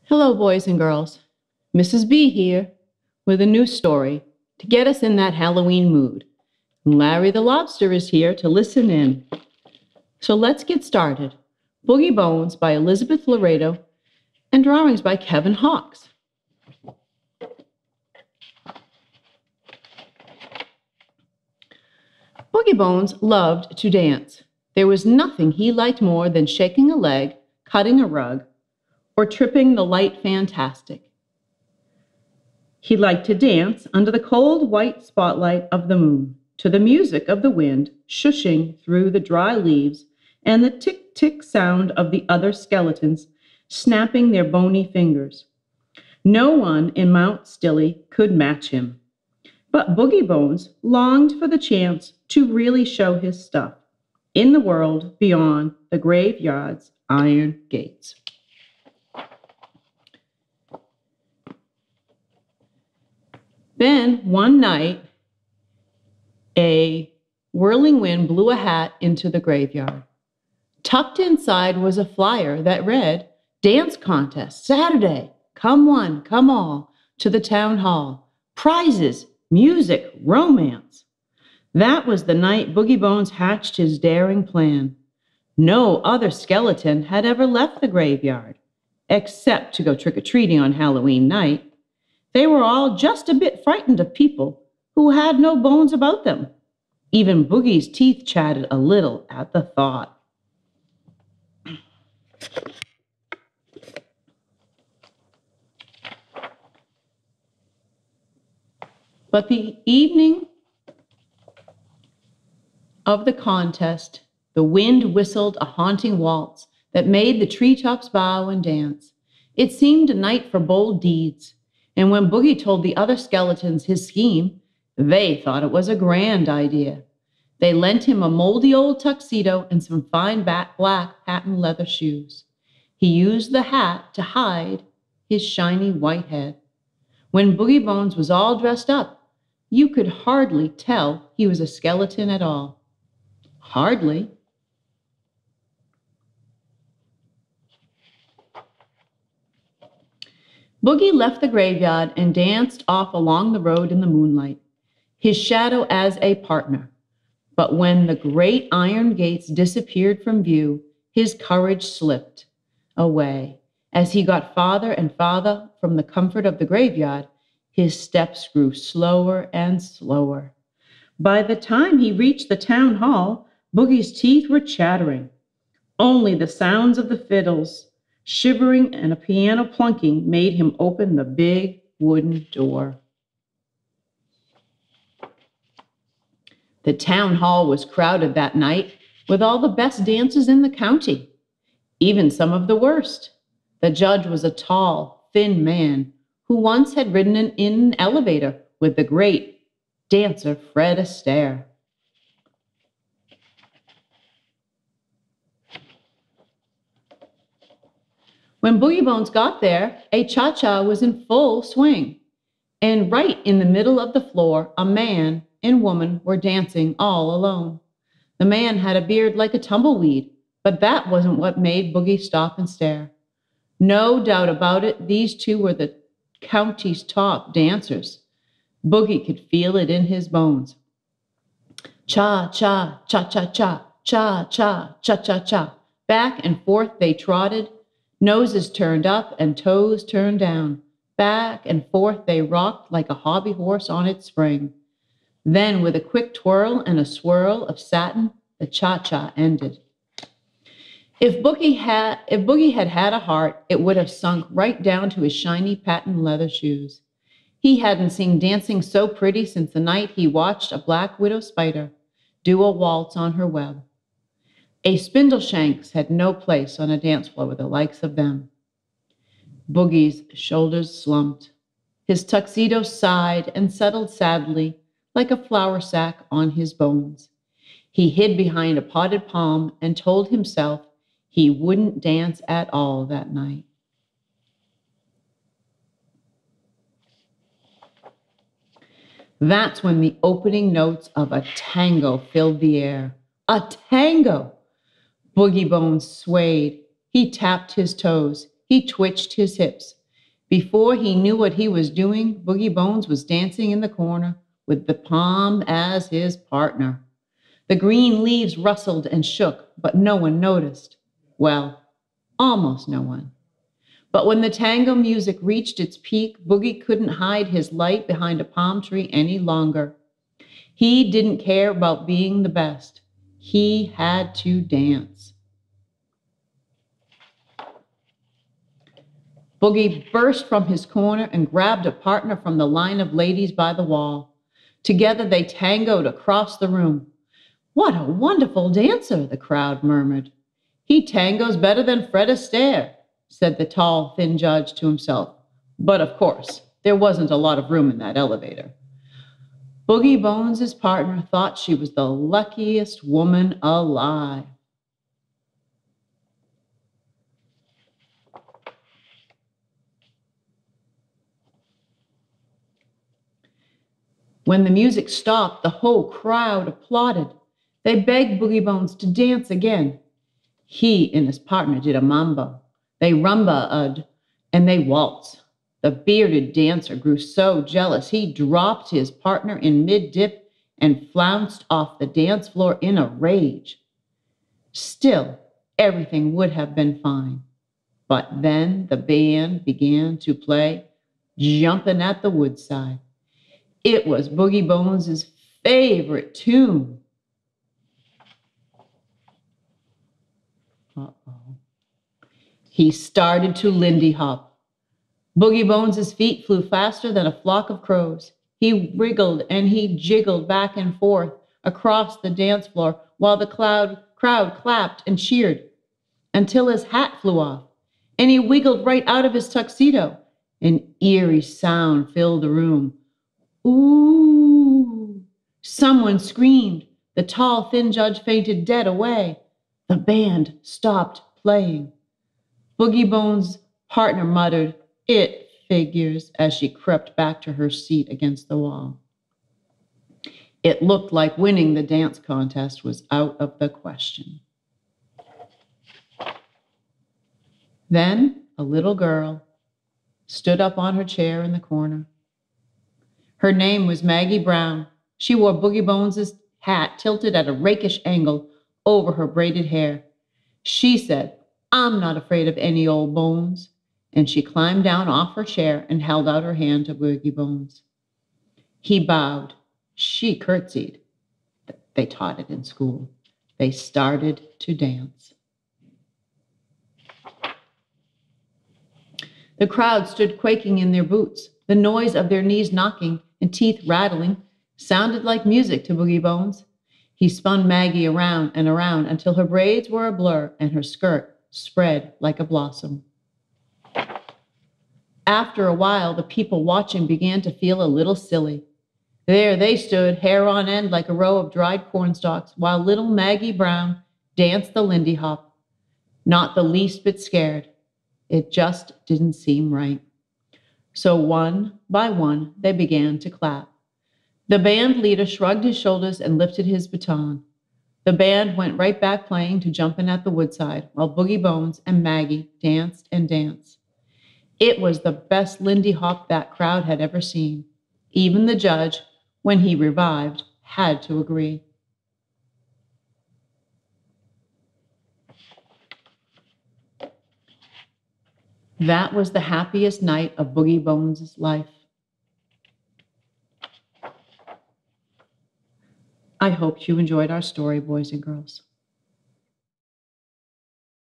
Hello, boys and girls. Mrs. B here with a new story to get us in that Halloween mood. And Larry the Lobster is here to listen in. So let's get started. Boogie Bones by Elizabeth Loredo and drawings by Kevin Hawks. Boogie Bones loved to dance. There was nothing he liked more than shaking a leg, cutting a rug, or tripping the light fantastic. He liked to dance under the cold white spotlight of the moon, to the music of the wind shushing through the dry leaves and the tick-tick sound of the other skeletons snapping their bony fingers. No one in Mount Stilly could match him. But Boogie Bones longed for the chance to really show his stuff in the world beyond the graveyard's iron gates. Then, one night, a whirling wind blew a hat into the graveyard. Tucked inside was a flyer that read, "Dance contest, Saturday. Come one, come all, to the town hall. Prizes, music, romance." That was the night Boogie Bones hatched his daring plan. No other skeleton had ever left the graveyard, except to go trick-or-treating on Halloween night. They were all just a bit frightened of people who had no bones about them. Even Boogie's teeth chattered a little at the thought. But the evening of the contest, the wind whistled a haunting waltz that made the treetops bow and dance. It seemed a night for bold deeds. And when Boogie told the other skeletons his scheme, they thought it was a grand idea. They lent him a moldy old tuxedo and some fine black patent leather shoes. He used the hat to hide his shiny white head. When Boogie Bones was all dressed up, you could hardly tell he was a skeleton at all. Hardly. Boogie left the graveyard and danced off along the road in the moonlight, his shadow as a partner. But when the great iron gates disappeared from view, his courage slipped away. As he got farther and farther from the comfort of the graveyard, his steps grew slower and slower. By the time he reached the town hall, Boogie's teeth were chattering. Only the sounds of the fiddles shivering and a piano plunking made him open the big wooden door. The town hall was crowded that night with all the best dancers in the county, even some of the worst. The judge was a tall, thin man who once had ridden in an elevator with the great dancer Fred Astaire. When Boogie Bones got there, a cha-cha was in full swing. And right in the middle of the floor, a man and woman were dancing all alone. The man had a beard like a tumbleweed, but that wasn't what made Boogie stop and stare. No doubt about it, these two were the county's top dancers. Boogie could feel it in his bones. Cha-cha, cha-cha-cha, cha-cha, cha-cha-cha. Back and forth they trotted, noses turned up and toes turned down. Back and forth they rocked like a hobby horse on its spring. Then, with a quick twirl and a swirl of satin, the cha-cha ended. If Boogie had had a heart, it would have sunk right down to his shiny patent leather shoes. He hadn't seen dancing so pretty since the night he watched a black widow spider do a waltz on her web. A spindleshanks had no place on a dance floor with the likes of them. Boogie's shoulders slumped. His tuxedo sighed and settled sadly like a flour sack on his bones. He hid behind a potted palm and told himself he wouldn't dance at all that night. That's when the opening notes of a tango filled the air. A tango! Boogie Bones swayed. He tapped his toes. He twitched his hips. Before he knew what he was doing, Boogie Bones was dancing in the corner with the Palm as his partner. The green leaves rustled and shook, but no one noticed. Well, almost no one. But when the tango music reached its peak, Boogie couldn't hide his light behind a palm tree any longer. He didn't care about being the best. He had to dance. Boogie burst from his corner and grabbed a partner from the line of ladies by the wall. Together they tangoed across the room. "What a wonderful dancer," the crowd murmured. "He tangos better than Fred Astaire," said the tall, thin judge to himself. But of course, there wasn't a lot of room in that elevator. Boogie Bones' partner thought she was the luckiest woman alive. When the music stopped, the whole crowd applauded. They begged Boogie Bones to dance again. He and his partner did a mambo. They rumba-ud, and they waltzed. The bearded dancer grew so jealous he dropped his partner in mid-dip and flounced off the dance floor in a rage. Still, everything would have been fine. But then the band began to play "Jumpin' at the Woodside." It was Boogie Bones' favorite tune. Uh-oh. He started to Lindy Hop. Boogie Bones' feet flew faster than a flock of crows. He wriggled and he jiggled back and forth across the dance floor while the crowd clapped and cheered until his hat flew off, and he wiggled right out of his tuxedo. An eerie sound filled the room. Ooh! Someone screamed. The tall, thin judge fainted dead away. The band stopped playing. Boogie Bones' partner muttered, "It figures," as she crept back to her seat against the wall. It looked like winning the dance contest was out of the question. Then a little girl stood up on her chair in the corner. Her name was Maggie Brown. She wore Boogie Bones' hat tilted at a rakish angle over her braided hair. She said, "I'm not afraid of any old bones." And she climbed down off her chair and held out her hand to Boogie Bones. He bowed. She curtsied. They taught it in school. They started to dance. The crowd stood quaking in their boots. The noise of their knees knocking and teeth rattling sounded like music to Boogie Bones. He spun Maggie around and around until her braids were a blur and her skirt spread like a blossom. After a while, the people watching began to feel a little silly. There they stood, hair on end like a row of dried cornstalks, while little Maggie Brown danced the Lindy Hop. Not the least bit scared. It just didn't seem right. So one by one, they began to clap. The band leader shrugged his shoulders and lifted his baton. The band went right back playing to "Jumpin' at the Woodside," while Boogie Bones and Maggie danced and danced. It was the best Lindy Hop that crowd had ever seen. Even the judge, when he revived, had to agree. That was the happiest night of Boogie Bones' life. I hope you enjoyed our story, boys and girls.